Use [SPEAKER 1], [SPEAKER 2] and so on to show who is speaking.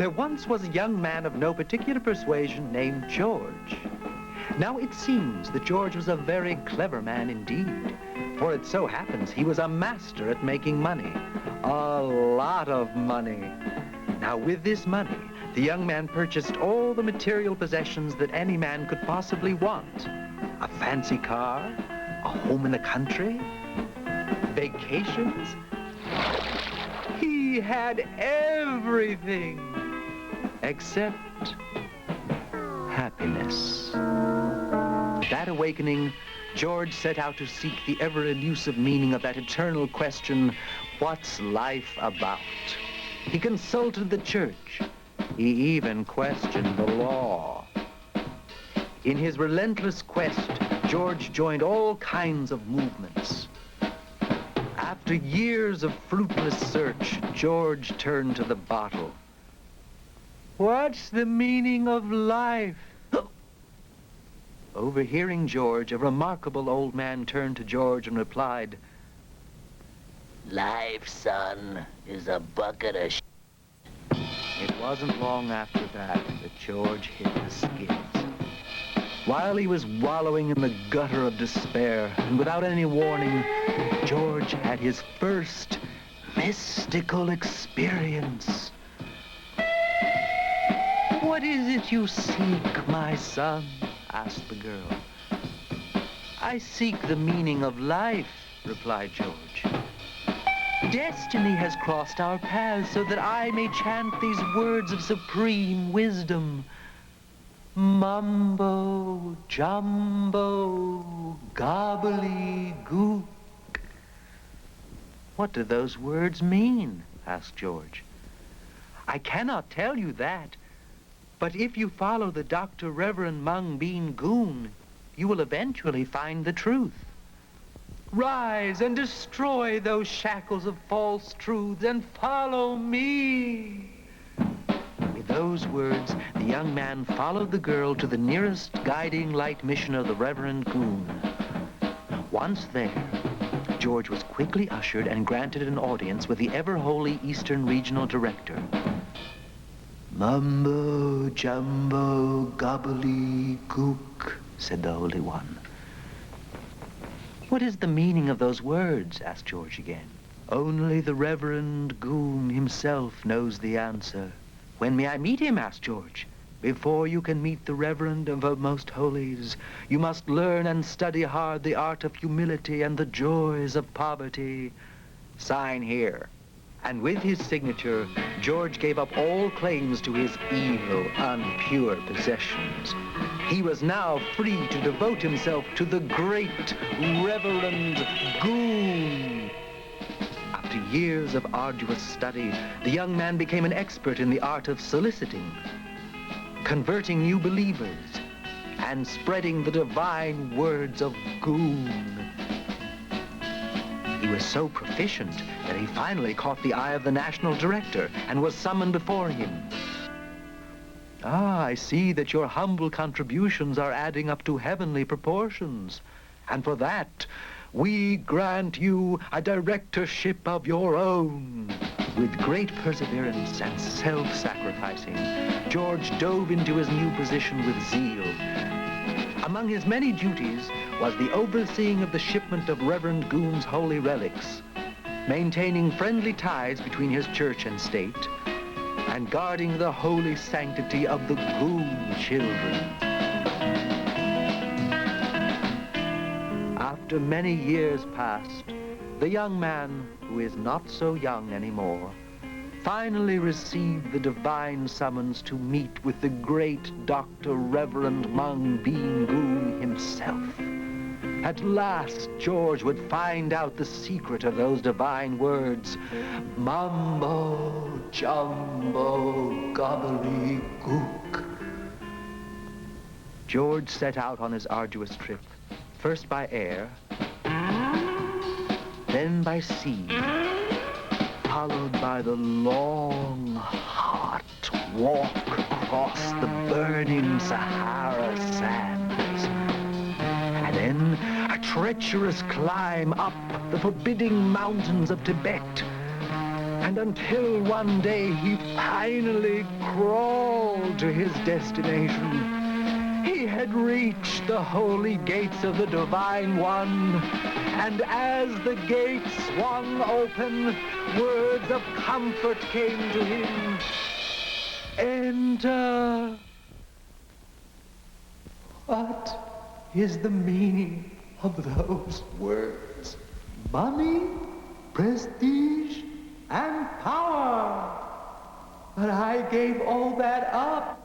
[SPEAKER 1] There once was a young man of no particular persuasion named George. Now it seems that George was a very clever man indeed, for it so happens he was a master at making money. A lot of money. Now with this money, the young man purchased all the material possessions that any man could possibly want. A fancy car, a home in the country, vacations. He had everything except happiness. That awakening, George set out to seek the ever-elusive meaning of that eternal question, what's life about? He consulted the church. He even questioned the law. In his relentless quest, George joined all kinds of movements. After years of fruitless search, George turned to the bottle. What's the meaning of life? Overhearing George, a remarkable old man turned to George and replied,
[SPEAKER 2] Life, son, is a bucket of shit.
[SPEAKER 1] It wasn't long after that George hit the skids. While he was wallowing in the gutter of despair, and without any warning, George had his first mystical experience. What is it you seek, my son? Asked the girl. I seek the meaning of life, replied George. Destiny has crossed our paths so that I may chant these words of supreme wisdom. Mumbo, jumbo, gobbly-gook. What do those words mean? Asked George. I cannot tell you that. But if you follow the Dr. Reverend Mung Bean Goon, you will eventually find the truth. Rise and destroy those shackles of false truths and follow me. With those words, the young man followed the girl to the nearest guiding light mission of the Reverend Goon. Once there, George was quickly ushered and granted an audience with the ever-holy Eastern Regional Director. Mumbo, jumbo, gobbly-gook, said the Holy One. What is the meaning of those words? Asked George again. Only the Reverend Goon himself knows the answer. When may I meet him? Asked George. Before you can meet the Reverend of our Most Holies, you must learn and study hard the art of humility and the joys of poverty. Sign here. And with his signature, George gave up all claims to his evil, impure possessions. He was now free to devote himself to the great Reverend Goon. After years of arduous study, the young man became an expert in the art of soliciting, converting new believers, and spreading the divine words of Goon. He was so proficient that he finally caught the eye of the national director and was summoned before him. Ah, I see that your humble contributions are adding up to heavenly proportions. And for that, we grant you a directorship of your own. With great perseverance and self-sacrificing, George dove into his new position with zeal. Among his many duties was the overseeing of the shipment of Reverend Goon's holy relics, maintaining friendly ties between his church and state, and guarding the holy sanctity of the Goon children. After many years passed, the young man, who is not so young anymore, finally received the divine summons to meet with the great Dr. Reverend Mung Bean Goon himself. At last, George would find out the secret of those divine words. Mumbo, jumbo, gobbly-gook. George set out on his arduous trip, first by air, then by sea, followed by the long, hot walk across the burning Sahara sands, and then a treacherous climb up the forbidding mountains of Tibet, And until one day he finally crawled to his destination. He had reached the holy gates of the Divine One, and as the gates swung open, words of comfort came to him. Enter. What is the meaning of those words? Money, prestige, and power. But I gave all that up.